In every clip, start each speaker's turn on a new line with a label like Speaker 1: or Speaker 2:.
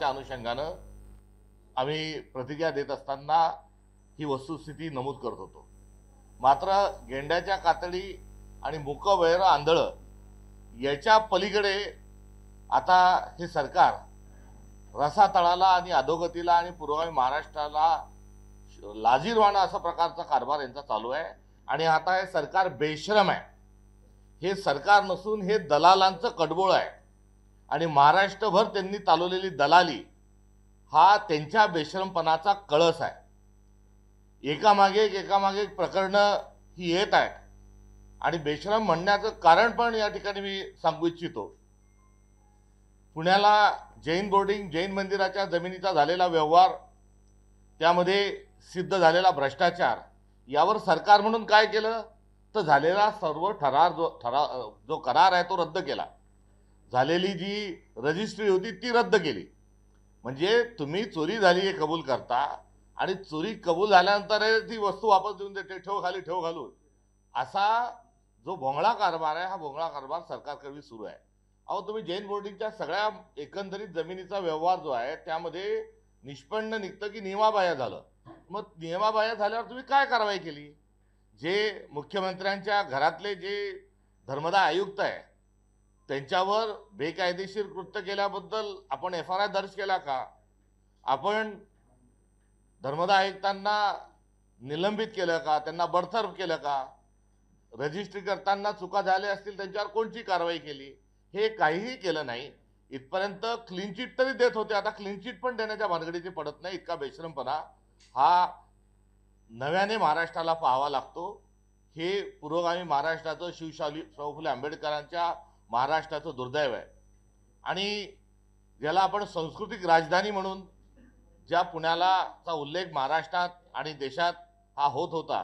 Speaker 1: करण्याच्या अनुषंगानं आम्ही प्रतिक्रिया देत असताना ही वस्तुस्थिती नमूद करत होतो। मात्र गेंड्याच्या कातडी आणि मूक बहिरं आंधळं याच्या पलीकडे आता हे सरकार रसातळाला आणि अधोगतीला आणि पुरोगामी महाराष्ट्राला लाजीरवाणा असा प्रकारचा कारभार यांचा चालू आहे। आणि आता हे सरकार बेशरम आहे। हे सरकार नसून हे दलालांचं कडबोळ आहे आणि महाराष्ट्रभर त्यांनी चालवलेली दलाली हा त्यांच्या बेशरमपणाचा कळस आहे। एकामागे एक प्रकरणं ही येत आहेत आणि बेशरम म्हणण्याचं कारण पण या ठिकाणी मी सांगू इच्छितो। पुण्याला जैन बोर्डिंग जैन मंदिराच्या जमिनीचा झालेला व्यवहार, त्यामध्ये सिद्ध झालेला भ्रष्टाचार, यावर सरकार म्हणून काय केलं तर झालेला सर्व जो करार आहे तो रद्द केला। झालेली जी रजिस्ट्री होती ती रद्द केली। म्हणजे तुम्ही चोरी झाली हे कबूल करता आणि चोरी कबूल झाल्यानंतर ती वस्तू वापस देऊन देते, ठेव घालून, असा जो भोंगळा कारभार आहे, हा भोंगळा कारभार सरकारकडे सुरू आहे। अहो, तुम्ही जैन बोर्डिंगच्या सगळ्या एकंदरीत जमिनीचा व्यवहार जो आहे त्यामध्ये निष्पन्न निघतं की नियमाबाह्य झालं। मग नियमाबाह्य झाल्यावर तुम्ही काय कारवाई केली? जे मुख्यमंत्र्यांच्या घरातले जे धर्मदाय आयुक्त आहे त्यांच्यावर बेकायदेशीर कृत्य केल्याबद्दल आपण FIR दर्ज केला का? आपण धर्मदाय आयुक्तांना निलंबित केलं का? त्यांना बडतर्फ केलं का? रजिस्ट्री करताना चुका झाल्या असतील त्यांच्यावर कोणती कारवाई केली? हे काहीही केलं नाही। इथपर्यंत क्लीन चिट तरी देत होते, आता क्लीन चिट पण देण्याच्या भानगडीची पडत नाही। इतका बेशरमपणा हा नव्याने महाराष्ट्राला पाहावा लागतो। हे पुरोगामी महाराष्ट्राचं शाहू फुले आंबेडकरांच्या महाराष्ट्राचं दुर्दैव आहे। आणि ज्याला आपण सांस्कृतिक राजधानी म्हणून ज्या पुण्याचा उल्लेख महाराष्ट्रात आणि देशात हा होत होता,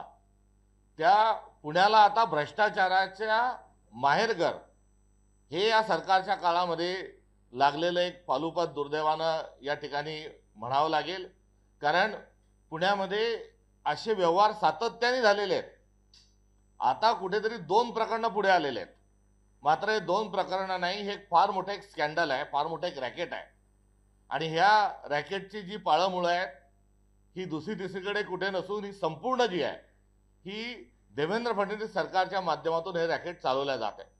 Speaker 1: त्या पुण्याला आता भ्रष्टाचाराच्या माहेरघर हे या सरकारच्या काळामध्ये लागलेलं एक पालुपत दुर्दैवानं या ठिकाणी म्हणावं लागेल। कारण पुण्यामध्ये असे व्यवहार सातत्याने झालेले आहेत। आता कुठेतरी 2 प्रकरणं पुढे आलेले आहेत। मात्र हे 2 प्रकरणं नाही, हे फार मोठं एक स्कॅन्डल आहे, फार मोठं एक रॅकेट आहे। आणि ह्या रॅकेटची जी पाळंमुळं आहेत ही दुसरी तिसरीकडे कुठे नसून ही संपूर्ण जी आहे ही देवेंद्र फडणवीस सरकारच्या माध्यमातून हे रॅकेट चालवल्या जात आहे।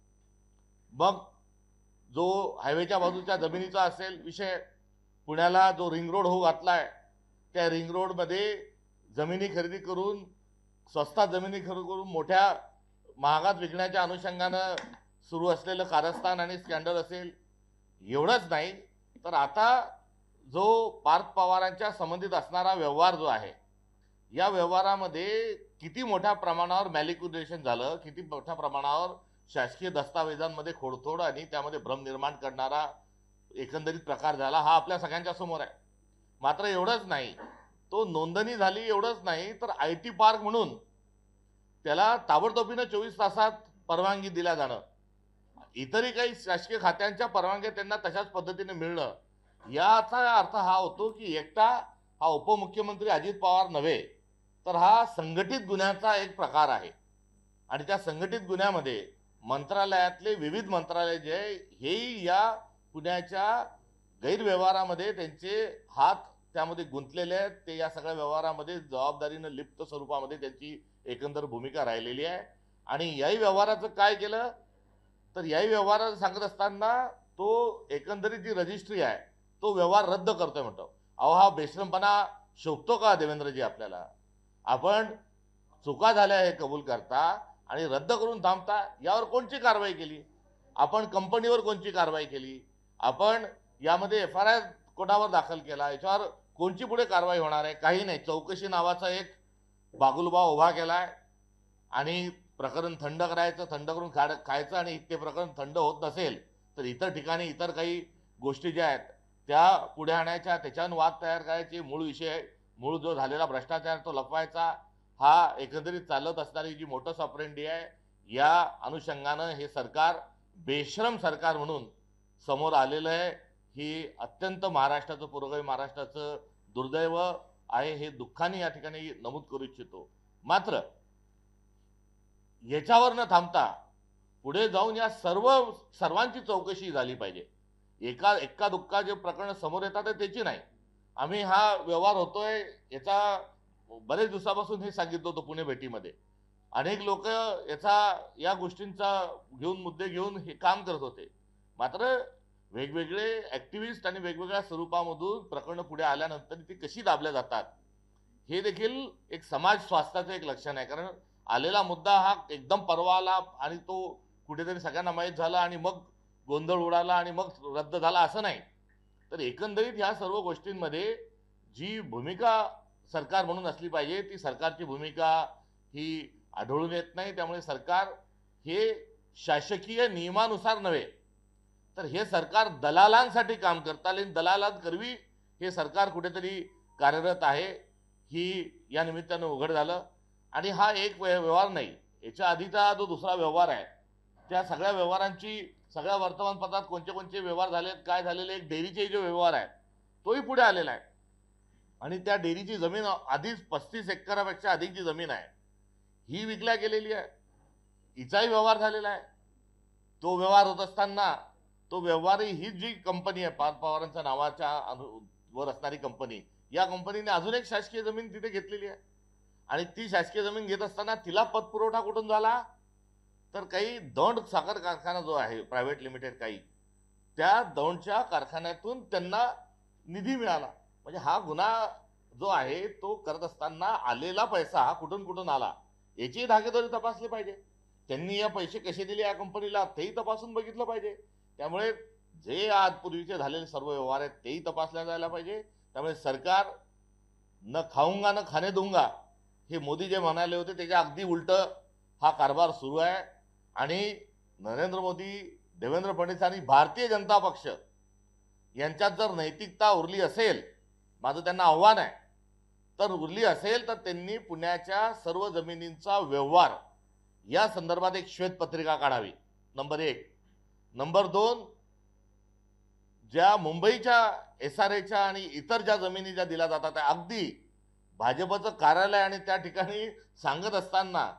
Speaker 1: मग जो हायवेच्या बाजूच्या जमिनीचा असेल विषय, पुण्याला जो रिंग रोड होऊ घातलाय, त्या रिंग रोडमध्ये जमिनी खरेदी करून स्वस्तात जमिनी खरेदी करून मोठ्या महागात विकण्याच्या अनुषंगानं सुरू असलेलं कारस्थान आणि स्कॅन्डल असेल। एवढंच नाही तर आता जो पार्थ पवारांच्या संबंधित असणारा व्यवहार जो आहे, या व्यवहारामध्ये किती मोठ्या प्रमाणावर मॅनिप्युलेशन झालं, किती मोठ्या प्रमाणावर शासकीय दस्तावेजांमध्ये खोडतोड आणि त्यामध्ये भ्रम निर्माण करणारा एकंदरीत प्रकार झाला, हा आपल्या सगळ्यांच्या समोर आहे। मात्र एवढंच नाही, तो नोंदणी झाली एवढंच नाही तर IT पार्क म्हणून त्याला ताबडतोबीनं 24 तासात परवानगी दिल्या जाणं, इतरही काही शासकीय खात्यांच्या परवानग्या त्यांना तशाच पद्धतीने मिळणं, याचा अर्थ हा होतो की एकटा हा उपमुख्यमंत्री अजित पवार नव्हे तर हा संघटित गुन्ह्याचा एक प्रकार आहे। आणि त्या संघटित गुन्ह्यामध्ये मंत्रालयातले विविध मंत्रालय जे हेही या पुण्याच्या गैरव्यवहारामध्ये त्यांचे हात त्यामध्ये गुंतलेले आहेत। ते या सगळ्या व्यवहारामध्ये जबाबदारीनं लिप्त स्वरूपामध्ये त्यांची एकंदर भूमिका राहिलेली आहे। आणि याही व्यवहाराचं काय केलं तर याही व्यवहाराचं सांगत असताना तो एकंदरीत जी रजिस्ट्री आहे तो व्यवहार रद्द करतोय म्हणतो। अहो, हा बेशरमपणा शोभतो का देवेंद्रजी आपल्याला? आपण चुका झाल्या हे कबूल करता आणि रद्द करून थांबता, यावर कोणती कारवाई केली? आपण कंपनीवर कोणती कारवाई केली? आपण यामध्ये FIR कोणावर दाखल केला? याच्यावर कोणची पुढे कारवाई होणार आहे? काही नाही। चौकशी नावाचा एक बागुलबा उभा केलाय आणि प्रकरण थंड करायचं, थंड करून खायचं आणि ते प्रकरण थंड होत नसेल तर इतर ठिकाणी इतर काही गोष्टी ज्या आहेत त्या पुढे आणायच्या, त्याच्यावर वाद तयार करायचे, मूळ जो झालेला भ्रष्टाचार तो लपवायचा, हा एकंदरीत चालत असणारी जी मोटस ऑपरेंडी आहे, या अनुषंगानं हे सरकार बेशरम सरकार म्हणून समोर आलेलं आहे। ही अत्यंत महाराष्ट्राचं पुरोगामी महाराष्ट्राचं दुर्दैव आहे, हे दुःखाने या ठिकाणी नमूद करू इच्छितो। मात्र याच्यावर न थांबता पुढे जाऊन या सर्वांची चौकशी झाली पाहिजे। एक्का दुक्का जे प्रकरण समोर येतात त्याची नाही. आम्ही हा व्यवहार होतोय याचा बरेच दिवसापासून हे सांगितलं होतं पुणे भेटीमध्ये. अनेक लोक या गोष्टींचा मुद्दे घेऊन हे काम करत होते. मात्र वेगवेगळे ऍक्टिव्हिस्ट आणि वेगवेगळ्या स्वरूपामधून प्रकरणं पुढे आल्यानंतर ती कशी दाबल्या जातात हे देखील एक समाज स्वास्थ्याचं एक लक्षण आहे. कारण आलेला मुद्दा हा एकदम परवा आला आणि तो कुठेतरी सगळ्यांना माहीत झाला आणि मग गोंधळ उडाला आणि मग रद्द झाला असं नाही. तर एकंदरीत ह्या सर्व गोष्टींमध्ये जी भूमिका सरकार म्हणून असली पाहिजे ती सरकारची भूमिका ही आढळून येत नाही. त्यामुळे सरकार हे शासकीय नियमानुसार नव्हे तर हे सरकार दलालांसाठी काम करतं आणि दलालांकरवी हे सरकार कुठेतरी कार्यरत आहे ही या निमित्तानं उघड झालं. आणि हा एक व्यवहार नाही, याच्या आधीचा जो दुसरा व्यवहार आहे त्या सगळ्या व्यवहारांची सगळ्या वर्तमानपत्रात कोणते व्यवहार झालेत काय झालेले एक डेअरीचे जो व्यवहार आहे तोही पुढे आलेला आहे. आणि त्या डेअरीची जमीन आधीच 35 एकरापेक्षा अधिकची जमीन आहे ही विकल्या गेलेली आहे. हिचाही व्यवहार झालेला आहे. तो व्यवहार होत असताना तो व्यवहारी ही जी कंपनी आहे पार्थ पवारांच्या नावाच्या वर असणारी कंपनी, या कंपनीने अजून एक शासकीय जमीन तिथे घेतलेली आहे. आणि ती शासकीय जमीन घेत असताना तिला पतपुरवठा कुठून झाला तर काही दौंड साखर कारखाना जो आहे प्रायव्हेट लिमिटेड काही त्या दौंडच्या कारखान्यातून त्यांना निधी मिळाला. म्हणजे हा गुन्हा जो आहे तो करत असताना आलेला पैसा हा कुठून आला याची धागेदोरी तपासली पाहिजे. त्यांनी या पैसे कसे दिले या कंपनीला तेही तपासून बघितलं पाहिजे. त्यामुळे जे आज पूर्वीचे झालेले सर्व व्यवहार आहेत तेही तपासल्या जायला पाहिजे. त्यामुळे सरकार न खाऊंगा न खाणे दूंगा हे मोदी जे म्हणाले होते त्याच्या अगदी उलट हा कारभार सुरू आहे. आणि नरेंद्र मोदी, देवेंद्र फडणवीस आणि भारतीय जनता पक्ष यांच्यात जर नैतिकता उरली असेल, माझं त्यांना आव्हान आहे, तर उरली असेल तर त्यांनी पुण्याच्या सर्व जमिनींचा व्यवहार या संदर्भात एक श्वेतपत्रिका काढावी, नंबर 1. नंबर 2, ज्या मुंबईच्या SRAच्या आणि इतर ज्या जमिनी ज्या दिल्या जातात त्या अगदी भाजपचं कार्यालय आणि त्या ठिकाणी सांगत असताना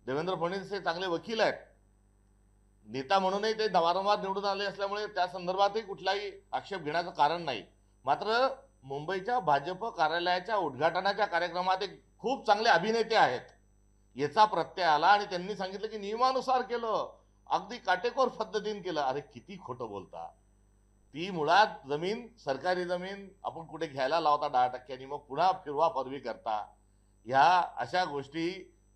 Speaker 1: देवेंद्र फडणवीस हे चांगले वकील आहेत, नेता म्हणूनही ते वारंवार निवडून आले असल्यामुळे त्या संदर्भातही कुठलाही आक्षेप घेण्याचं कारण नाही. मात्र मुंबईच्या भाजप कार्यालयाच्या उद्घाटनाच्या कार्यक्रमात एक खूप चांगले अभिनेते आहेत याचा प्रत्यय आला आणि त्यांनी सांगितलं की नियमानुसार केलं, अगदी काटेकोर पद्धतीने केलं. अरे किती खोटं बोलता. ती मुळात जमीन सरकारी जमीन आपण कुठे घ्यायला लावता 10% मग पुन्हा फिरवा फरवी करता. ह्या अशा गोष्टी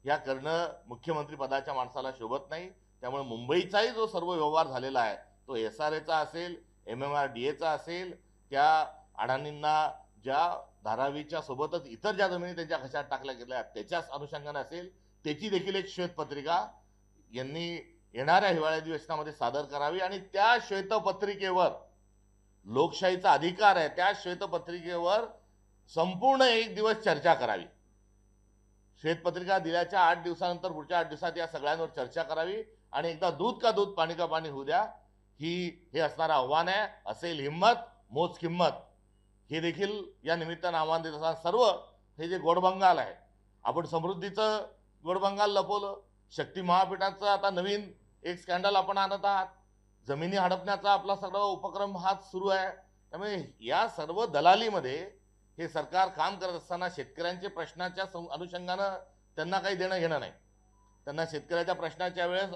Speaker 1: ह्या करणं मुख्यमंत्री पदाच्या माणसाला शोभत नाही. त्यामुळे मुंबईचाही जो सर्व व्यवहार झालेला आहे तो SRAचा असेल, MMRDAचा असेल, त्या अडाणींना ज्या धारावीच्या सोबतच इतर ज्या जमिनी त्यांच्या खिशात टाकल्या गेल्या त्याच्याच अनुषंगाने असेल, त्याची देखील एक श्वेतपत्रिका यांनी येणाऱ्या हिवाळी अधिवेशनामध्ये सादर करावी. आणि त्या श्वेतपत्रिकेवर लोकशाहीचा अधिकार आहे, त्या श्वेतपत्रिकेवर संपूर्ण 1 दिवस चर्चा करावी. श्वेतपत्रिका दिल्याच्या 8 दिवसानंतर पुढच्या 8 दिवसात या सगळ्यांवर चर्चा करावी आणि एकदा दूध का दूध पाणी का पाणी होऊ द्या. हे असणारं आव्हान आहे. असेल हिम्मत मोज किंमत, हे देखील या निमित्तानं आव्हान देत असताना सर्व हे जे गोडबंगाल आहे, आपण समृद्धीचं गोडबंगाल लपवलं, शक्ती महापीठाचं आता नवीन एक स्कॅन्डल आपण आणत आहात, जमिनी हडपण्याचा आपला सगळा उपक्रम हाच सुरू आहे. त्यामुळे या सर्व दलालीमध्ये हे सरकार काम करत असताना शेतकऱ्यांच्या प्रश्नाच्या अनुषंगानं त्यांना काही देणं घेणं नाही. त्यांना शेतकऱ्याच्या प्रश्नाच्या वेळेस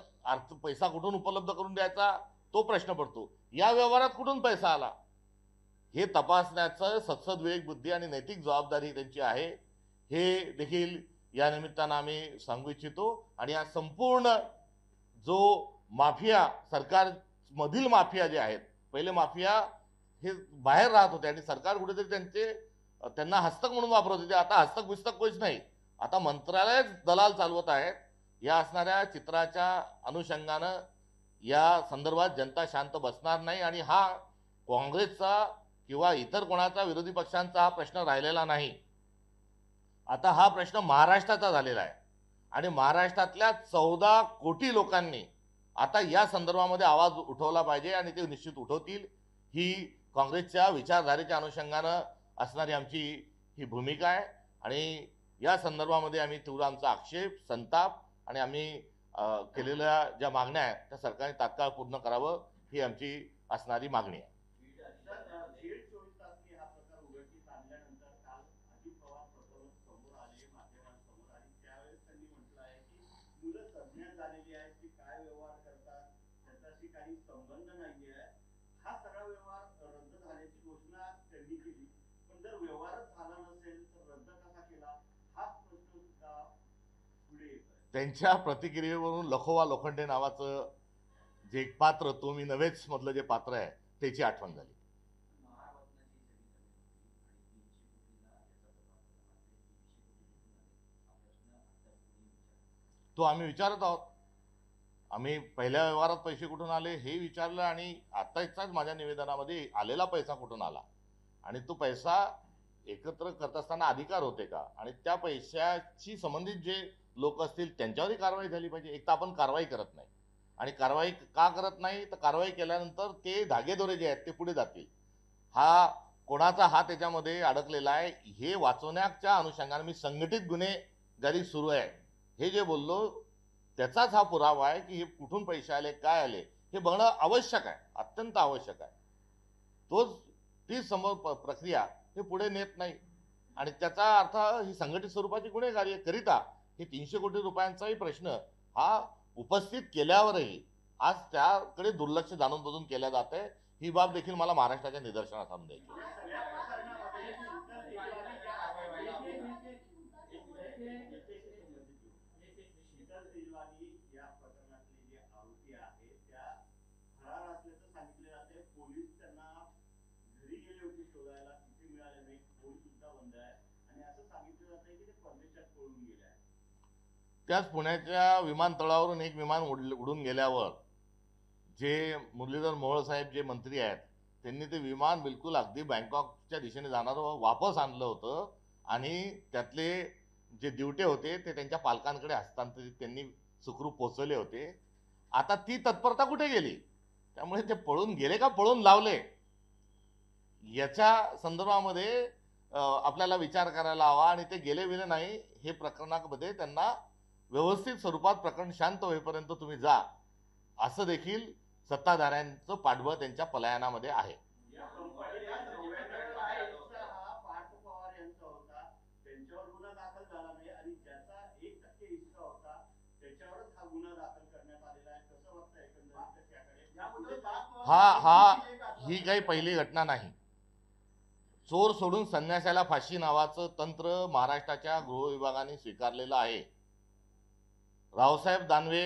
Speaker 1: पैसा कुठून उपलब्ध करून द्यायचा तो प्रश्न पडतो. या व्यवहारात कुठून पैसा आला हे तपासण्याचं सत्सद विवेक बुद्धी आणि नैतिक जबाबदारी त्यांची आहे, हे देखील या निमित्तानं आम्ही सांगू इच्छितो. आणि या संपूर्ण जो माफिया, सरकारमधील माफिया जे आहेत, पहिले माफिया हे बाहेर राहत होते आणि सरकार कुठेतरी त्यांना हस्तक म्हणून वापरत होते. आता हस्तक बिस्तक कोच नाही, आता मंत्रालय दलाल चालवत आहेत. या असणाऱ्या चित्राच्या अनुषंगानं या संदर्भात जनता शांत बसणार नाही. आणि हा काँग्रेसचा किंवा इतर कोणाचा विरोधी पक्षांचा हा प्रश्न राहिलेला नाही. आता हा प्रश्न महाराष्ट्राचा झालेला आहे आणि महाराष्ट्रातल्या 14 कोटी लोकांनी आता या संदर्भामध्ये आवाज उठवला पाहिजे आणि ते निश्चित उठवतील. ही काँग्रेसच्या विचारधारेच्या अनुषंगानं असणारी आमची ही भूमिका आहे. आणि या संदर्भामध्ये आम्ही तीव्र आमचा आक्षेप, संताप आणि आम्ही केलेल्या ज्या मागण्या आहेत त्या सरकारने तात्काळ पूर्ण करावं ही आमची असणारी मागणी आहे.
Speaker 2: काही संबंध नाहीये, हा सगळा व्यवहार रद्द झाल्याची घोषणा त्यांनी केली. पण जर व्यवहारच झाला नसेल तर रद्द कसा केला, हाच प्रश्न सुद्धा पुढे येतोय.
Speaker 1: त्यांच्या प्रतिक्रियेवरून लखोवा लोखंडे नावाचं जे एक पात्र, तो मी नव्हेच मधलं जे पात्र आहे त्याची आठवण झाली. तो आम्ही विचारत आहोत. आम्ही पहिल्या व्यवहारात पैसे कुठून आले हे विचारलं, आणि आताच्याच माझ्या निवेदनामध्ये आलेला पैसा कुठून आला आणि तो पैसा एकत्र करत असताना अधिकार होते का, आणि त्या पैशाशी संबंधित जे लोक असतील त्यांच्यावरही कारवाई झाली पाहिजे. एक तर आपण कारवाई करत नाही, आणि कारवाई का करत नाही तर कारवाई केल्यानंतर ते धागेदोरे जे आहेत ते पुढे जातील. हा कोणाचा हात त्याच्यामध्ये अडकलेला आहे हे वाचवण्याच्या अनुषंगाने मी संघटित गुन्हेगारी सुरू आहे हे जे बोललो त्याचाच हा पुरावा आहे की हे कुठून पैसे आले, काय आले हे बघणं आवश्यक आहे, अत्यंत आवश्यक आहे. ती समोर प्रक्रिया हे पुढे नेत नाही, आणि त्याचा अर्थ ही संघटित स्वरूपाची गुन्हेगारी करिता हे 300 कोटी रुपयांचाही प्रश्न हा उपस्थित केल्यावरही आज त्याकडे दुर्लक्ष जाणून बुजून केल्या जात आहे. ही बाब देखील मला महाराष्ट्राच्या निदर्शनास आणून द्यायची.
Speaker 2: पोलीस त्यांना घरी गेले होते शोधायला, तिथे मिळाले नाही, फोन सुद्धा बंद आहे, आणि असं सांगितलं जात आहे की ते परदेशात पळून गेले आहे.
Speaker 1: त्याच पुण्याच्या विमानतळावरून एक विमान उडून गेल्यावर जे मुरलीधर मोहोळ साहेब जे मंत्री आहेत त्यांनी ते विमान बिलकुल अगदी बँकॉकच्या दिशेने जाणारं वापस आणलं होतं, आणि त्यातले जे दिवटे होते ते त्यांच्या पालकांकडे हस्तांतरित त्यांनी सुखरूप पोहोचवले होते. आता ती तत्परता कुठे गेली? त्यामुळे ते पळून गेले का पळून लावले याच्या संदर्भामध्ये आपल्याला विचार करायला हवा, आणि ते गेले बिले नाही हे प्रकरणामध्ये त्यांना व्यवस्थित स्वरूपात प्रकरण शांत होईपर्यंत तुम्ही जा, असं देखील सत्ताधाऱ्यांचं पाठबळ त्यांच्या पलायनामध्ये आहे. ही काही पहिली घटना नाही. चोर सोडून संन्यासाला फाशी नावाचं तंत्र महाराष्ट्राच्या गृह विभागाने स्वीकारलेलं आहे. रावसाहेब दानवे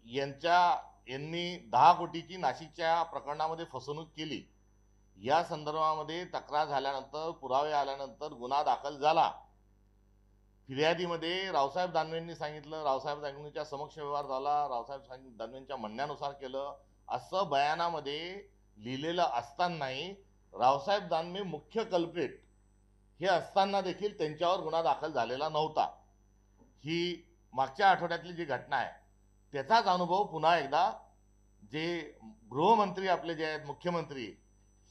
Speaker 1: यांनी 10 कोटीची नाशिकच्या प्रकरणामध्ये फसवणूक केली. या संदर्भामध्ये तक्रार झाल्यानंतर, पुरावे आल्यानंतर गुन्हा दाखल झाला. फिर्यादीमध्ये रावसाहेब दानवेंनी सांगितलं, रावसाहेब दानवेंच्या समक्ष व्यवहार झाला, रावसाहेब दानवेंच्या म्हणण्यानुसार केलं असं बयानामध्ये लिहिलेलं असतानाही रावसाहेब दानवे मुख्य कल्प्रिट हे असताना देखील त्यांच्यावर गुन्हा दाखल झालेला नव्हता. ही मागच्या आठवड्यातली जी घटना आहे त्याचाच अनुभव पुन्हा एकदा जे गृहमंत्री आपले जे आहेत मुख्यमंत्री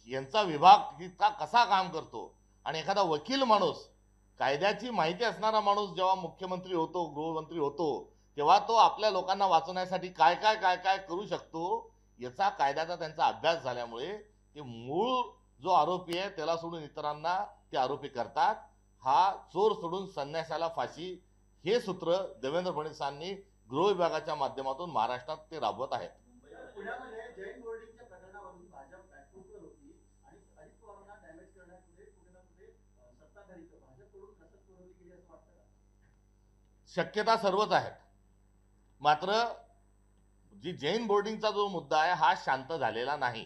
Speaker 1: यांचा विभाग कसा काम करतो, आणि एखादा वकील माणूस, कायद्याची माहिती असणारा माणूस जेव्हा मुख्यमंत्री होतो, गृहमंत्री होतो, तेव्हा तो आपल्या लोकांना वाचवण्यासाठी काय काय काय काय करू शकतो याचा कायद्याचा त्यांचा अभ्यास झाल्यामुळे ते मूळ जो आरोपी आहे त्याला सोडून इतरांना ते आरोपी करतात. हा चोर सोडून संन्यासाला फाशी हे सूत्र देवेंद्र फडणवीसांनी गृह विभागाच्या माध्यमातून महाराष्ट्रात ते राबवत आहेत.
Speaker 2: पुण्यामध्ये जैन बोर्डिंगच्या प्रकरणावरून भाजप बॅकफूटवर होती, आणि अजित पवारांना डॅमेज करण्यामध्ये कुठे ना कुठे सत्ताधारी भाजपकडून कसं पुरवली गेली असं वाटतं का?
Speaker 1: शक्यता सर्वच आहेत, मात्र जी जैन बोर्डिंगचा जो मुद्दा आहे हा शांत झालेला नाही.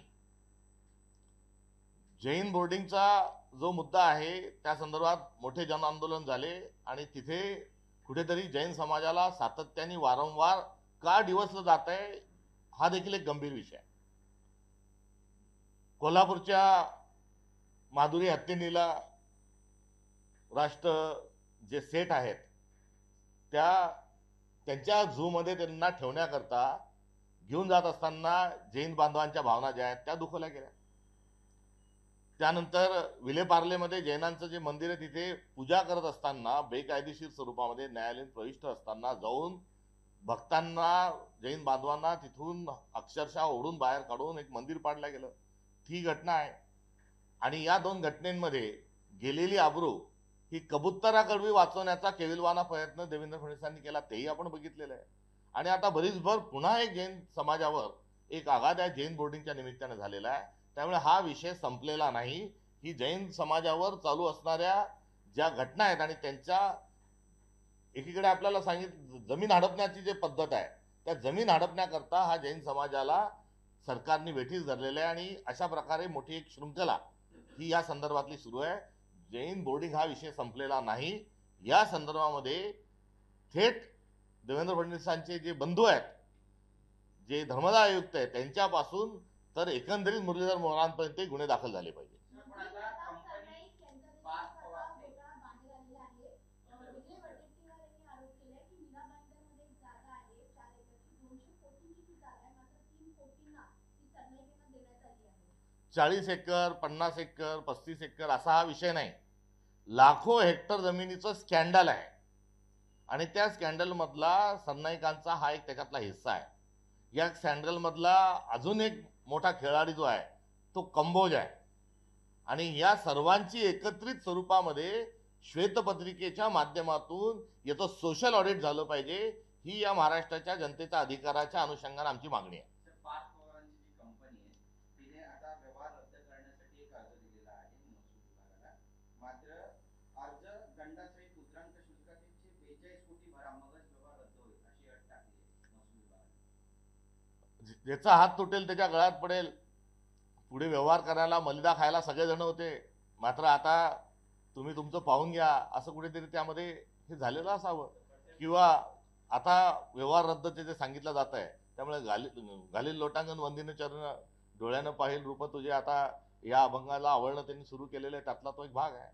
Speaker 1: जैन बोर्डिंगचा जो मुद्दा आहे त्या संदर्भात मोठे जन आंदोलन झाले, आणि तिथे कुठेतरी जैन समाजाला सातत्याने वारंवार का डिवचलं जात आहे हा देखील एक गंभीर विषय आहे. कोल्हापूरच्या माधुरी हत्तेनीला राष्ट्र जे सेट आहेत त्यांच्या झू मध्ये त्यांना ठेवण्याकरता घेऊन जात असताना जैन बांधवांच्या भावना ज्या आहेत त्या दुखवल्या गेल्या. त्यानंतर विलेपार्लेमध्ये जैनांचं जे मंदिर आहे तिथे पूजा करत असताना बेकायदेशीर स्वरूपामध्ये न्यायालयीन प्रविष्ट असताना जाऊन भक्तांना, जैन बांधवांना तिथून अक्षरशः ओढून बाहेर काढून एक मंदिर पाडलं गेलं. ती घटना आहे. आणि या 2 घटनेमध्ये गेलेली आबरू ही कबुतराकडवी वाचवण्याचा केविलवाना प्रयत्न देवेंद्र फडणवीसांनी केला, तेही आपण बघितलेलं आहे. आणि आता बरीचभर पुन्हा एक जैन समाजावर एक आघात या जैन बोर्डिंगच्या निमित्ताने झालेला आहे. त्यामुळे हा विषय संपलेला नाही. ही जैन समाजावर चालू असणाऱ्या ज्या घटना आहेत आणि त्यांच्या एकीकडे आपल्याला जमीन हडपण्याची जी पद्धत आहे त्या जमीन हडपण्याकरता हा जैन समाजाला सरकारने वेठीस धरलेला आहे आणि अशा प्रकारे मोठी एक शृंखला ही या संदर्भातली सुरू आहे. जैन बोर्डिंग हा विषय संपलेला नाही. या संदर्भामध्ये थेट देवेंद्र फडणवीसांचे जे बंधू आहेत, जे धर्मदाय आयुक्त आहेत, त्यांच्यापासून तर एकंदरीत मुरलीधर मोहोळांपर्यंत गुन्हे दाखल झाले पाहिजे.
Speaker 3: पण आता कंपनी पाच पवारने
Speaker 1: चाळीस एकर 50 एकर 35 एकर असा हा विषय नाही. लाखो हेक्टर जमिनीचं स्कॅन्डल आहे आणि त्या स्कॅन्डलमधला सरनाईकांचा हा एक त्याच्यातला हिस्सा आहे. या स्कॅन्डलमधला अजून एक मोठा खेळाडी जो आहे तो कंबोज आहे आणि या सर्वांची एकत्रित स्वरूपामध्ये श्वेतपत्रिकेच्या माध्यमातून याचं सोशल ऑडिट झालं पाहिजे. ही या महाराष्ट्राच्या जनतेच्या अधिकाराच्या अनुषंगाने आमची मागणी आहे.
Speaker 3: पाच पवारांची जी कंपनी आहे तिने आता व्यवहार रद्द करण्यासाठी एक अर्ज दिलेला आहे महसूल विभागाला. मात्र अर्ज दंडासहित मुद्रांक शुल्काचे 42 कोटी भरा मगच व्यवहार रद्द होईल अशी अट टाकली आहे महसूल विभागाने.
Speaker 1: ज्याचा हात तुटेल त्याच्या गळ्यात पडेल. पुढे व्यवहार करायला मलिदा खायला सगळेजण होते. मात्र आता तुम्ही तुमचं पाहून घ्या असं कुठेतरी त्यामध्ये हे झालेलं असावं किंवा आता व्यवहार रद्दचे जे सांगितलं जात आहे त्यामुळे घालील लोटांगण वंदिने चरण डोळ्यानं पाहिल रूप तुझे आता या अभंगाला आवडणं त्यांनी सुरू केलेलं आहे. त्यातला तो एक भाग आहे.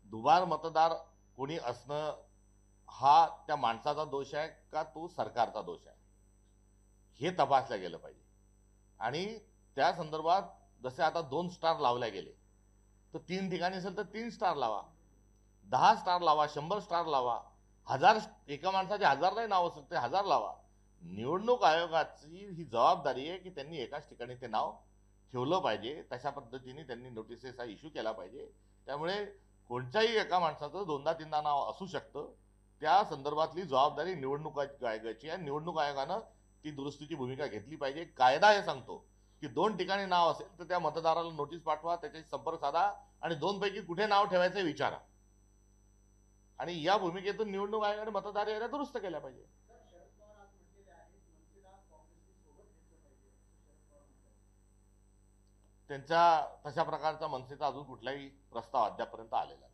Speaker 1: दुबार मतदार कोणी असणं हा त्या माणसाचा दोष आहे का तो सरकारचा दोष आहे हे तपासलं गेलं पाहिजे. आणि त्या संदर्भात जसे आता 2 स्टार लावले गेले तर 3 ठिकाणी असेल तर 3 स्टार लावा, 10 स्टार लावा, 100 स्टार लावा, 1000 एका माणसाचे 1000 नाही नाव असेल ते 1000 लावा. निवडणूक आयोगाची ही जबाबदारी आहे की त्यांनी एकाच ठिकाणी ते नाव ठेवलं पाहिजे. तशा पद्धतीने त्यांनी नोटिसेस हा इश्यू केला पाहिजे. त्यामुळे कोणत्याही एका माणसाचं 2दा-3दा नाव असू शकतं. त्या संदर्भातली जबाबदारी निवडणूक आयोगाची आहे. निवडणूक आयोगानं ती दुरुस्तीची भूमिका घेतली पाहिजे. कायदा हे सांगतो की 2 ठिकाणी नाव असेल तर त्या मतदाराला नोटीस पाठवा, त्याच्याशी संपर्क साधा आणि 2 पैकी कुठे नाव ठेवायचं हे विचारा. आणि या भूमिकेतून निवडणूक आयोगाने मतदार याद्या दुरुस्त केल्या पाहिजे. त्यांच्या तशा प्रकारचा मनसेचा अजून कुठलाही प्रस्ताव अद्यापर्यंत आलेला नाही.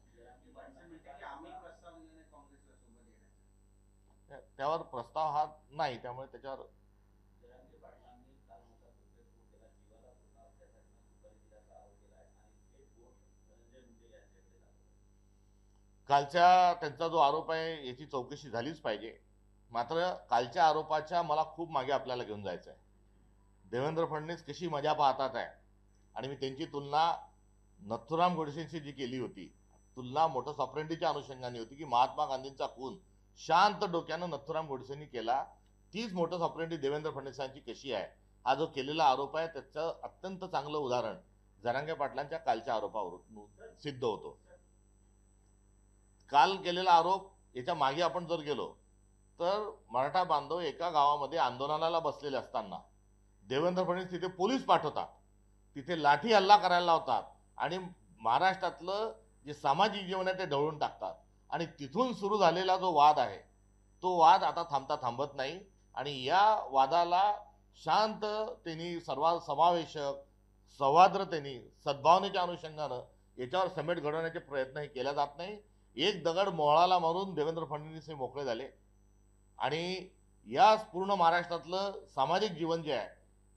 Speaker 1: त्यावर प्रस्ताव हा नाही. त्यामुळे त्याच्यावर कालच्या त्यांचा जो आरोप आहे याची चौकशी झालीच पाहिजे. मात्र कालच्या आरोपाच्या मला खूप मागे आपल्याला घेऊन जायचं आहे. देवेंद्र फडणवीस कशी मजा पाहतात आहे आणि मी त्यांची तुलना नथुराम गोडसेंशी जी केली होती, तुलना मोटस ऑपरेंडीच्या अनुषंगाने होती की महात्मा गांधींचा खून शांत डोक्यानं नथुराम गोडसेंनी केला. तीच मोटस ऑपरेंडी देवेंद्र फडणवीसांची कशी आहे हा जो केलेला आरोप आहे त्याचं अत्यंत चांगलं उदाहरण जरांगे पाटलांच्या कालच्या आरोपावरून सिद्ध होतो. काल केलेला आरोप याच्या मागे आपण जर गेलो तर मराठा बांधव एका गावामध्ये आंदोलनाला बसलेले असताना देवेंद्र फडणवीस तिथे पोलीस पाठवतात, तिथे लाठी हल्ला करायला लावतात आणि महाराष्ट्रातलं जे सामाजिक जीवन आहे ते ढवळून टाकतात. आणि तिथून सुरू झालेला जो वाद आहे तो वाद आता थांबता थांबत नाही. आणि या वादाला शांततेने समावेशक सौहार्द्रतेने सद्भावनेच्या अनुषंगानं याच्यावर समेट घडवण्याचे प्रयत्न हे केला जात नाही. एक दगड मोहळाला मारून देवेंद्र फडणवीस हे मोकळे झाले आणि या पूर्ण महाराष्ट्रातलं सामाजिक जीवन जे आहे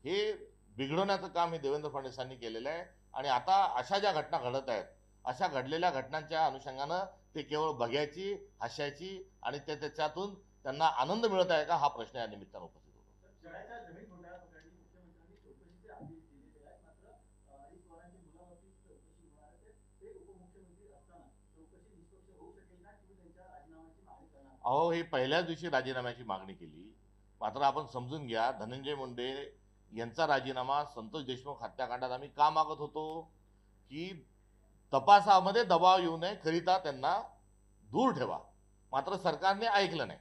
Speaker 1: हे बिघडवण्याचं काम हे देवेंद्र फडणवीसांनी केलेलं आहे. आणि आता अशा ज्या घटना घडत आहेत अशा घडलेल्या घटनांच्या अनुषंगानं ते केवळ बघायची, हसायची आणि त्याच्यातून त्यांना आनंद मिळत आहे का हा प्रश्न या निमित्तानं उपस्थित होतो.
Speaker 2: शहराच्या जमीन घोटाळ्याप्रकरणी मुख्यमंत्र्यांनी चौकशीचे आदेश दिलेले आहेत. मात्र अजित पवारांची मुलाखतीत चौकशी होणार आहे. ते उपमुख्यमंत्री असताना चौकशी निष्पक्ष होऊ शकेल ना किंवा त्यांच्या राजीनाम्याची मागणी करणार?
Speaker 1: अहो, ही पहिल्याच दिवशी राजीनाम्याची मागणी केली. मात्र आपण समजून घ्या, धनंजय मुंडे यांचा राजीनामा संतोष देशमुख हत्याकांडात आम्ही का मागत होतो की तपासामध्ये दबाव येऊ नये करिता त्यांना दूर ठेवा. मात्र सरकारने ऐकलं नाही.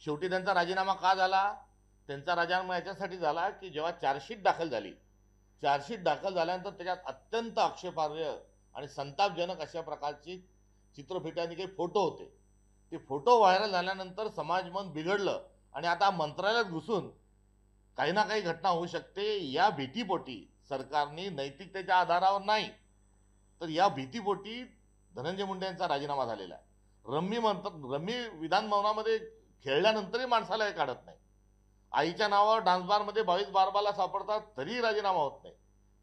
Speaker 1: शेवटी त्यांचा राजीनामा का झाला? त्यांचा राजीनामा याच्यासाठी झाला की जेव्हा चार्जशीट दाखल झाली, चार्जशीट दाखल झाल्यानंतर त्याच्यात अत्यंत आक्षेपार्ह आणि संतापजनक अशा प्रकारची चित्रफिती काही फोटो होते. ते फोटो व्हायरल झाल्यानंतर समाज मन बिघडलं आणि आता मंत्रालयात घुसून काही ना काही घटना होऊ शकते या भीतीपोटी सरकारने नैतिकतेच्या आधारावर नाही तर या भीतीपोटी धनंजय मुंडे यांचा राजीनामा झालेला आहे. रम्मी विधान भवनामध्ये खेळल्यानंतरही माणसाला हे काढत नाही. आईच्या नावावर डान्स बारमध्ये 22 बारबाला सापडतात तरी राजीनामा होत नाही.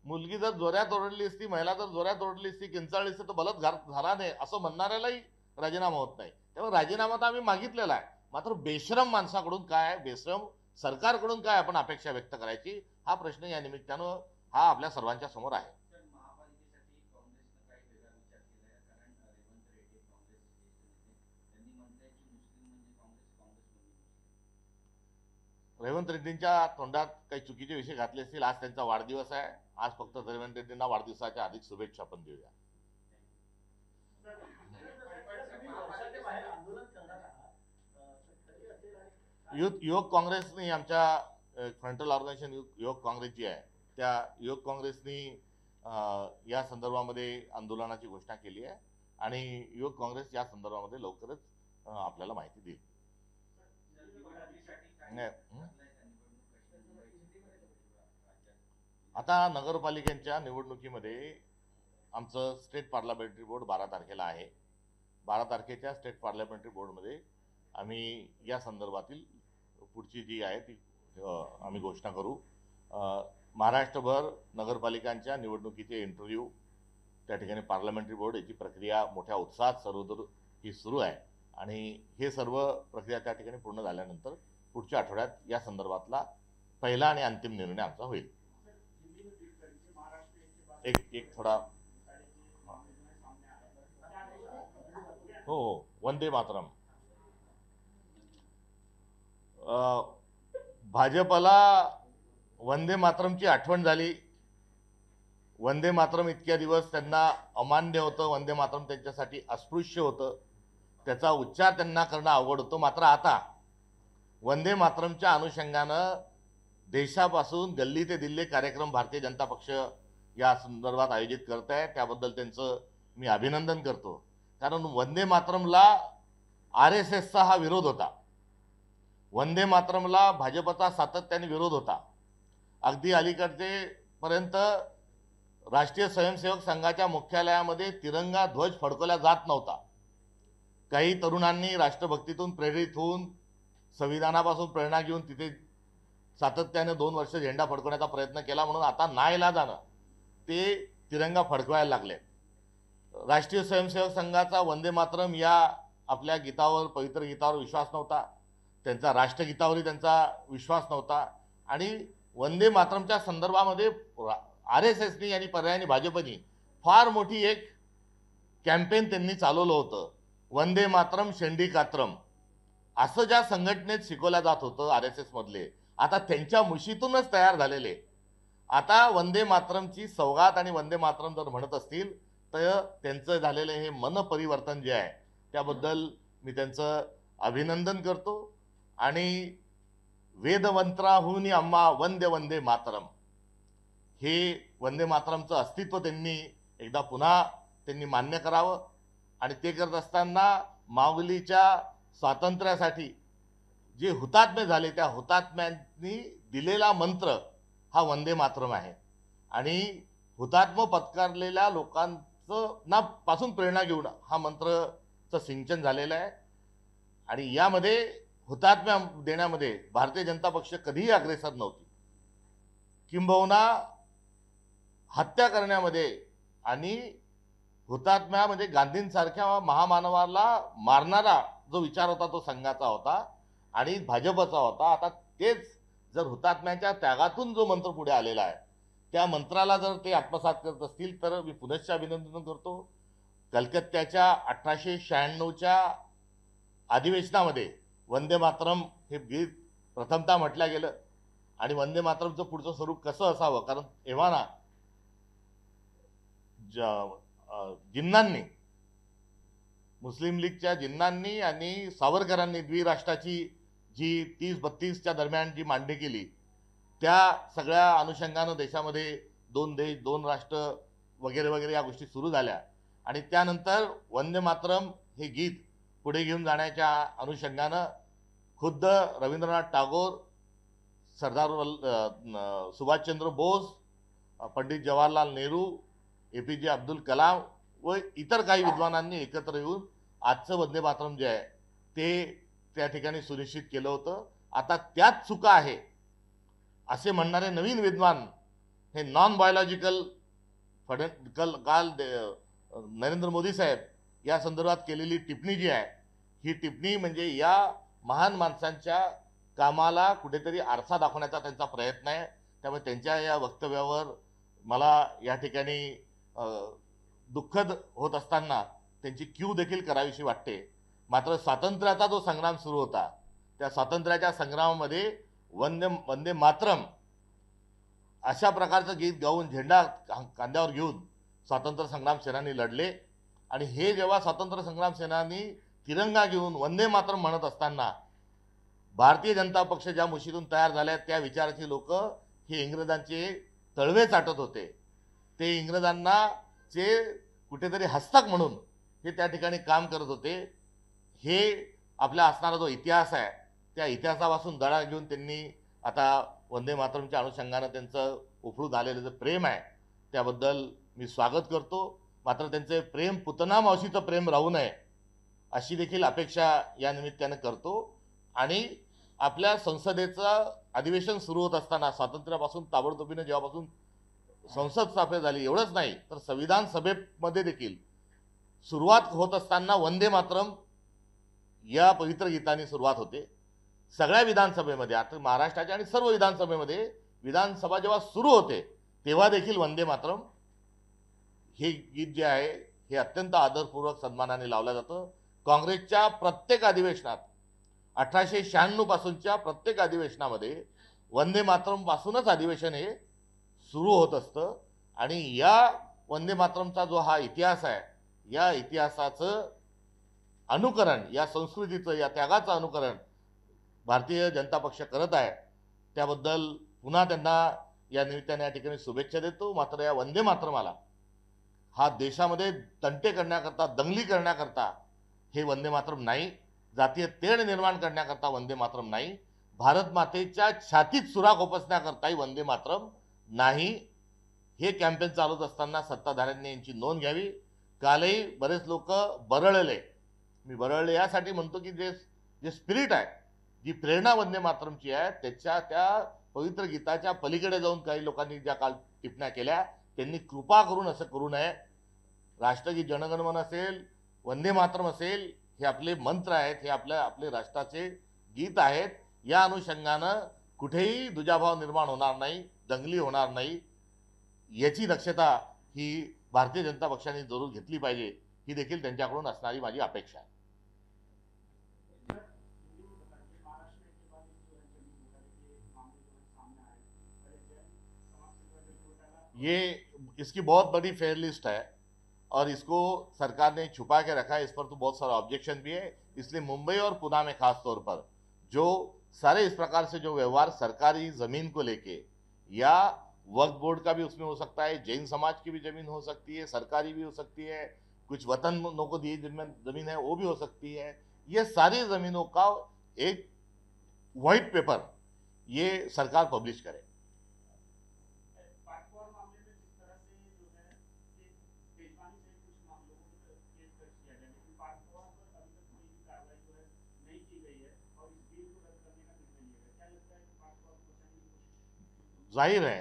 Speaker 1: मुलगी जर जोऱ्यात ओरडली असती, महिला जर जोऱ्यात ओरडली असती, किंचाळली असती तर बलत झाला नाही असं म्हणणाऱ्यालाही राजीनामा होत नाही. त्यामुळे राजीनामा तर आम्ही मागितलेला आहे. मात्र बेशरम माणसाकडून काय, बेशरम सरकारकडून काय आपण अपेक्षा व्यक्त करायची, हा प्रश्न या निमित्तानं हा आपल्या सर्वांच्या समोर आहे.
Speaker 3: तर महापालिकेसाठी काँग्रेसनं काही वेगळा विचार केला आहे? कारण रेवंत रेड्डी काँग्रेस त्यांनी म्हटलंय की मुस्लिम म्हणजे काँग्रेस, काँग्रेस म्हणजे मुस्लिम.
Speaker 1: रेवंत रेड्डींच्या तोंडात काही चुकीचे विषय घातले असतील. आज त्यांचा वाढदिवस आहे. आज फक्त रेवंत रेड्डींना वाढदिवसाच्या अधिक शुभेच्छा पण देऊया.
Speaker 2: तुम्ही वर्षाच्या बाहेर आंदोलन करणार आहात, तरी असेल आणि
Speaker 1: युवक काँग्रेसनी आमच्या फ्रंटल ऑर्गनायझेशन युवक काँग्रेस जी आहे त्या युवक काँग्रेसनी या संदर्भामध्ये आंदोलनाची घोषणा केली आहे आणि युवक काँग्रेस या संदर्भामध्ये लवकरच आपल्याला माहिती देईल.
Speaker 3: निवडणुकीसाठी काय
Speaker 1: नाही.
Speaker 3: ठरलंय का? निवडणूक कशी लढवायची राज्यात?
Speaker 1: आता नगरपालिकेच्या निवडणुकीमध्ये आमचं स्टेट पार्लमेंटरी बोर्ड 12 तारखेला आहे. 12 तारखेच्या स्टेट पार्लमेंटरी बोर्डमध्ये आम्ही या संदर्भातील पुढची जी आहे ती आम्ही घोषणा करू. महाराष्ट्रभर नगरपालिकांच्या निवडणुकीचे इंटरव्ह्यू त्या ठिकाणी पार्लमेंटरी बोर्ड याची प्रक्रिया मोठ्या उत्साहात सर्वदूर ही सुरू आहे आणि हे सर्व प्रक्रिया त्या ठिकाणी पूर्ण झाल्यानंतर पुढच्या आठवड्यात या संदर्भातला पहिला आणि अंतिम निर्णय आमचा होईल. एक थोडा हो वंदे मातरम. भाजपला वंदे मातरमची आठवण झाली. वंदे मातरम इतक्या दिवस त्यांना अमान्य होतं. वंदे मातरम त्यांच्यासाठी अस्पृश्य होतं. त्याचा उच्चार त्यांना करणं अवघड होतं. मात्र आता वंदे मातरमच्या अनुषंगानं देशापासून गल्ली ते दिल्ली कार्यक्रम भारतीय जनता पक्ष या संदर्भात आयोजित करत आहे. त्याबद्दल त्यांचं मी अभिनंदन करतो. कारण वंदे मातरमला RSSचा हा विरोध होता. वंदे मातरमला भाजपचा सातत्याने विरोध होता. अगदी अलीकडचे पर्यंत राष्ट्रीय स्वयंसेवक संघाच्या मुख्यालयामध्ये तिरंगा ध्वज फडकवला जात नव्हता. काही तरुणांनी राष्ट्रभक्तीतून प्रेरित होऊन संविधानापासून प्रेरणा घेऊन तिथे सातत्याने 2 वर्ष झेंडा फडकवण्याचा प्रयत्न केला. म्हणून आता नाईलाजानं ते तिरंगा फडकवायला लागले. राष्ट्रीय स्वयंसेवक संघाचा वंदे मातरम या आपल्या गीतावर, पवित्र गीतावर विश्वास नव्हता. त्यांचा राष्ट्रगीतावरही त्यांचा विश्वास नव्हता आणि वंदे मातरमच्या संदर्भामध्ये RSSनी आणि पर्यायाने भाजपनी फार मोठी एक कॅम्पेन त्यांनी चालवलं होतं. वंदे मातरम शेंडी कात्रम असं ज्या संघटनेत शिकवलं जात होतं RSS मधले, आता त्यांच्या मुशीतूनच तयार झालेले आता वंदे मातरमची सौगात आणि वंदे मातरम जर म्हणत असतील तर त्यांचं झालेलं हे मनपरिवर्तन जे आहे त्याबद्दल मी त्यांचं अभिनंदन करतो. आणि वेदवंत्राहून अम्मा वंदे वंदे मातरम हे वंदे मातरमचं अस्तित्व त्यांनी एकदा पुन्हा त्यांनी मान्य करावं. आणि ते करत असताना माऊलीच्या स्वातंत्र्यासाठी जे हुतात्मे झाले त्या हुतात्म्यांनी दिलेला मंत्र हा वंदे मातरम आहे. आणि हुतात्म पत्कारलेल्या लोकांचं पासून प्रेरणा घेऊन हा मंत्रचं सिंचन झालेलं आहे. आणि यामध्ये हुतात्म्या देण्यामध्ये भारतीय जनता पक्ष कधीही अग्रेसर नव्हती. किंबहुना हत्या करण्यामध्ये आणि हुतात्म्यामध्ये गांधींसारख्या महामानवाला मारणारा जो विचार होता तो संघाचा होता आणि भाजपचा होता. आता तेच जर हुतात्म्याच्या त्यागातून जो मंत्र पुढे आलेला आहे त्या मंत्राला जर ते आत्मसात करत असतील तर मी पुनश्च अभिनंदन करतो. कलकत्त्याच्या 1896च्या अधिवेशनामध्ये वंदे मातरम हे गीत प्रथमतः म्हटलं गेलं. आणि वंदे मातरमचं पुढचं स्वरूप कसं असावं, कारण एव्हा ना जिन्नांनी, मुस्लिम लीगच्या जिन्नांनी आणि सावरकरांनी द्विराष्ट्राची जी 30-32च्या दरम्यान जी मांडणी केली, त्या सगळ्या अनुषंगानं देशामध्ये 2 देश 2 राष्ट्र वगैरे वगैरे या गोष्टी सुरू झाल्या. आणि त्यानंतर वंदे मातरम हे गीत पुढे घेऊन जाण्याच्या अनुषंगानं खुद्द रवींद्रनाथ टागोर, सरदार सुभाषचंद्र बोस, पंडित जवाहरलाल नेहरू, APJ अब्दुल कलाम व इतर काही विद्वानांनी एकत्र येऊन आजचं वंदे मातरम जे आहे ते त्या ठिकाणी सुनिश्चित केलं होतं. आता त्याच चुका आहे असे म्हणणारे नवीन विद्वान हे नॉन बायोलॉजिकल काल नरेंद्र मोदी साहेब या संदर्भात केलेली टिप्पणी जी आहे, ही टिप्पणी म्हणजे या महान माणसांच्या कामाला कुठेतरी आरसा दाखवण्याचा त्यांचा प्रयत्न आहे. त्यामुळे त्यांच्या या वक्तव्यावर मला या ठिकाणी दुःखद होत असताना त्यांची क्यू देखील करावीशी वाटते. मात्र स्वातंत्र्याचा जो संग्राम सुरू होता, त्या स्वातंत्र्याच्या संग्रामामध्ये वंदे मातरम अशा प्रकारचं गीत गाऊन झेंडा खांद्यावर घेऊन स्वातंत्र्य संग्राम सेनानी लढले. आणि हे जेव्हा स्वातंत्र्य संग्राम सेनानी तिरंगा घेऊन वंदे मातरम म्हणत असताना भारतीय जनता पक्ष ज्या मुशीतून तयार झाल्या त्या विचाराची लोक हे इंग्रजांचे तळवे चाटत होते. ते इंग्रजांना चे कुठेतरी हस्तक म्हणून हे त्या ठिकाणी काम करत होते. हे आपला असणारा जो इतिहास आहे त्या इतिहासापासून धडा घेऊन त्यांनी आता वंदे मातरमच्या अनुषंगानं त्यांचं उफळून आलेलं जे प्रेम आहे त्याबद्दल मी स्वागत करतो. मात्र त्यांचे प्रेम पुतना मावशीचं प्रेम राहू नये अशी देखील अपेक्षा या निमित्तानं करतो. आणि आपल्या संसदेचं अधिवेशन सुरू होत असताना स्वातंत्र्यापासून ताबडतोबीने जेव्हापासून संसद स्थापन झाली, एवढंच नाही तर संविधान सभेमध्ये देखील सुरुवात होत असताना वंदे मातरम या पवित्र गीताने सुरुवात होते. सगळ्या विधानसभेमध्ये, आता महाराष्ट्राच्या आणि सर्व विधानसभेमध्ये विधानसभा जेव्हा सुरू होते तेव्हा देखील वंदे मातरम हे गीत जे आहे हे अत्यंत आदरपूर्वक सन्मानाने लावलं जातं. काँग्रेसच्या प्रत्येक अधिवेशनात 1896 पासूनच्या प्रत्येक अधिवेशनामध्ये वंदे मातरम पासूनच अधिवेशन हे सुरू होत असतं. आणि या वंदे मातरमचा जो हा इतिहास आहे, या इतिहासाचं अनुकरण, या संस्कृतीचं, या त्यागाचं अनुकरण भारतीय जनता पक्ष करत आहे. त्याबद्दल पुन्हा त्यांना या निमित्ताने या ठिकाणी शुभेच्छा देतो. मात्र या वंदे मातरमाला हा देशामध्ये तंटे करण्याकरता, दंगली करण्याकरता हे वंदे मातरम नाही, जातीय तेढ निर्माण करण्याकरता वंदे मातरम नाही, भारत मातेच्या छातीत सुराख उपसण्याकरताही वंदे मातरम नाही. हे कॅम्पेन चालवत असताना सत्ताधाऱ्यांनी यांची नोंद घ्यावी. कालही बरेच लोक बरळले, मी बरळले यासाठी म्हणतो की जे स्पिरिट आहे, जी प्रेरणा वंदे मातरमची आहे, त्याच्या त्या पवित्र गीताच्या पलीकडे जाऊन काही लोकांनी ज्या काल टिप्पण्या केल्या, त्यांनी कृपा करून असं करू नये. राष्ट्रगीत जनगणमन असेल, वंदे मातरम असेल, हे आपले मंत्र आहेत, हे आपले राष्ट्राचे गीत आहेत. या अनुषंगानं कुठेही दुजाभाव निर्माण होणार नाही, दंगली होणार नाही, याची दक्षता ही भारतीय जनता पक्षाने जरूर घेतली पाहिजे. ही देखील त्यांच्याकडून असणारी माझी अपेक्षा आहे. ये इसकी बहुत बड़ी फेयर लिस्ट है और इसको सरकार ने छुपा के रखा है. इस पर तो बहुत सारा ऑब्जेक्शन भी है. इसलिए मुंबई और पुणे में खास तौर पर जो सारे इस प्रकार से जो व्यवहार सरकारी ज़मीन को लेके, या वक्फ बोर्ड का भी उसमें हो सकता है, जैन समाज की भी ज़मीन हो सकती है, सरकारी भी हो सकती है, कुछ वतनों को दी ज़मीन है वो भी हो सकती है, ये सारी ज़मीनों का एक वाइट पेपर ये सरकार पब्लिश करे. जाहिर है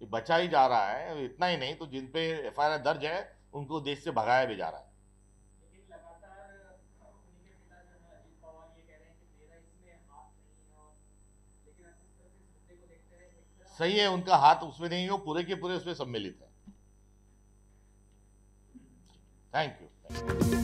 Speaker 1: ये बचा ही जा रहा है. इतना ही नहीं तो जिन पे FIR दर्ज है उनको देश से भगाया भी जा रहा है.
Speaker 2: लेकिन लगातार उन्हीं के पिता जो है अजीत पवार ये कह रहे हैं कि मेरा इसमें हाथ नहीं है, और लेकिन आप इस तरह से इस मुद्दे को देखते हैं.
Speaker 1: सही है, उनका हाथ उसमें नहीं है, वो पूरे के पूरे उसमें सम्मिलित है. Thank you.